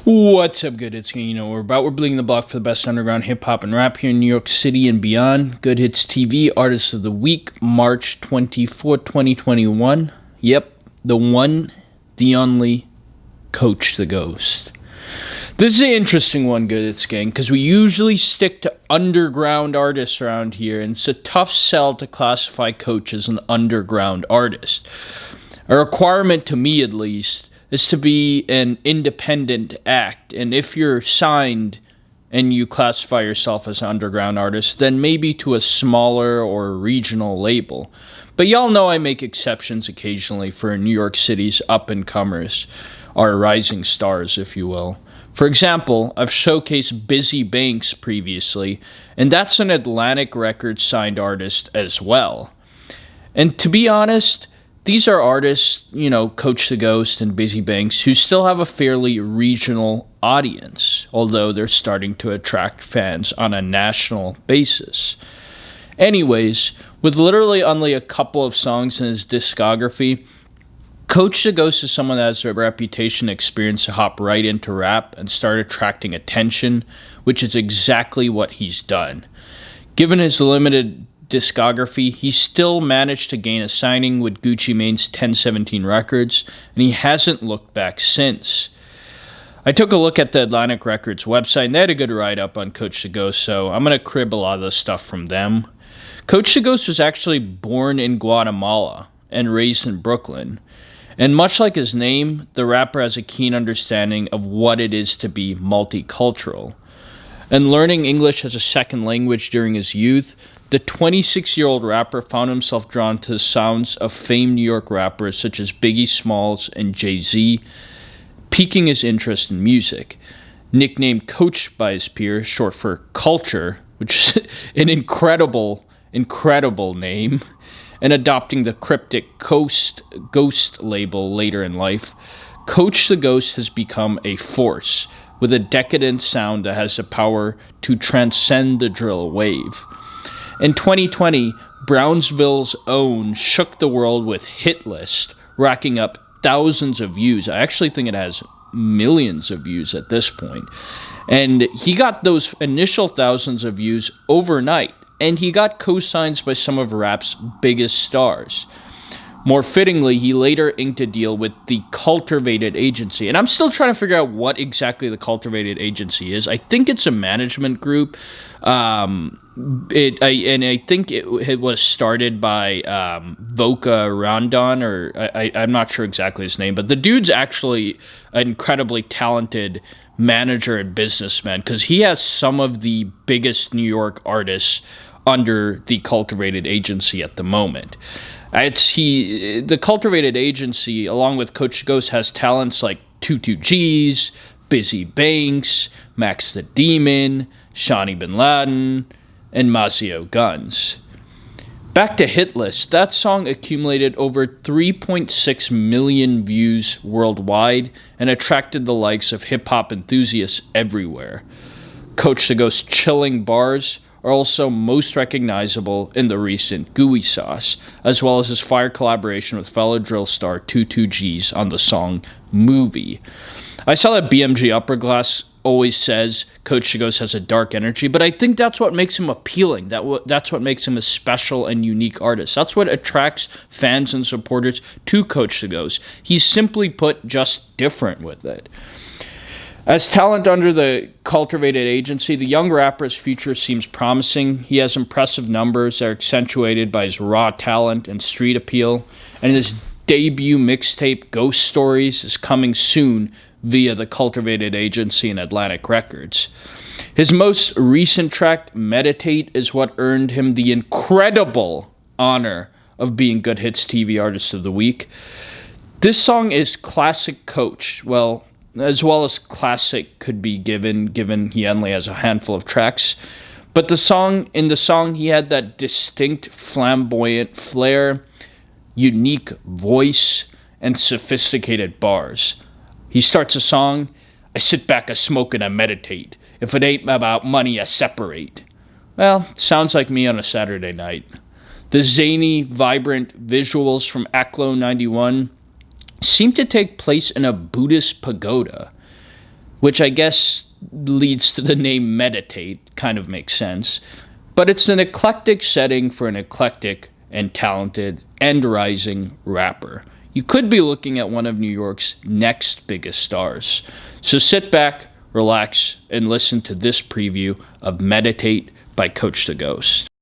What's up, good hits gang? You know what we're bleeding the block for the best underground hip-hop and rap here in New York City and beyond. Good Hits TV, Artist of the Week, March 24, 2021. Yep, the one, the only, CoachDaGhost. This is an interesting one, good hits gang, because we usually stick to underground artists around here, and it's a tough sell to classify Coach as an underground artist. A requirement, to me at least, is to be an independent act, and if you're signed and you classify yourself as an underground artist, then maybe to a smaller or regional label. But y'all know I make exceptions occasionally for New York City's up-and-comers, our rising stars, if you will. For example, I've showcased Busy Banks previously, and that's an Atlantic Records signed artist as well. And to be honest, these are artists, CoachDaGhost and Busy Banks, who still have a fairly regional audience, although they're starting to attract fans on a national basis. Anyways, with literally only a couple of songs in his discography, CoachDaGhost is someone that has a reputation and experience to hop right into rap and start attracting attention, which is exactly what he's done. Given his limited discography, he still managed to gain a signing with Gucci Mane's 1017 Records, and he hasn't looked back since. I took a look at the Atlantic Records website, and they had a good write-up on CoachDaGhost, so I'm going to crib a lot of the stuff from them. CoachDaGhost was actually born in Guatemala and raised in Brooklyn, and much like his name, the rapper has a keen understanding of what it is to be multicultural. And learning English as a second language during his youth, the 26-year-old rapper found himself drawn to the sounds of famed New York rappers such as Biggie Smalls and Jay-Z, piquing his interest in music. Nicknamed Coach by his peers, short for Culture, which is an incredible name, and adopting the cryptic Ghost label later in life, CoachDaGhost has become a force, with a decadent sound that has the power to transcend the drill wave. In 2020, Brownsville's own shook the world with Hit List, racking up thousands of views. I actually think it has millions of views at this point. And he got those initial thousands of views overnight, and he got co-signs by some of rap's biggest stars. More fittingly, he later inked a deal with the Cultivated Agency. And I'm still trying to figure out what exactly the Cultivated Agency is. I think it's a management group. I think it was started by Voka Rondon, or I'm not sure exactly his name. But the dude's actually an incredibly talented manager and businessman, because he has some of the biggest New York artists under the Cultivated Agency at the moment. The Cultivated Agency, along with CoachDaGhost, has talents like 22G's, Busy Banks, Max the Demon, Shawnee Bin Laden, and Mazio Guns. Back to Hit List, that song accumulated over 3.6 million views worldwide and attracted the likes of hip-hop enthusiasts everywhere. CoachDaGhost's chilling bars are also most recognizable in the recent Gooey Sauce, as well as his fire collaboration with fellow drill star 22G's on the song Movie. I saw that BMG Upperclass always says CoachDaGhost has a dark energy, but I think that's what makes him appealing. That's what makes him a special and unique artist. That's what attracts fans and supporters to CoachDaGhost. He's simply put just different with it. As talent under the Cultivated Agency, the young rapper's future seems promising. He has impressive numbers that are accentuated by his raw talent and street appeal, and his debut mixtape, Ghost Stories, is coming soon via the Cultivated Agency and Atlantic Records. His most recent track, Meditate, is what earned him the incredible honor of being Good Hits TV Artist of the Week. This song is classic Coach, as well as classic could be given he only has a handful of tracks. But in the song, he had that distinct flamboyant flair, unique voice, and sophisticated bars. He starts a song, I sit back, I smoke, and I meditate. If it ain't about money, I separate. Well, sounds like me on a Saturday night. The zany, vibrant visuals from ACLO 91 seem to take place in a Buddhist pagoda. which I guess leads to the name Meditate. Kind of makes sense. But it's an eclectic setting for an eclectic and talented and rising rapper. You could be looking at one of New York's next biggest stars. So sit back, relax, and listen to this preview of Meditate by CoachDaGhost.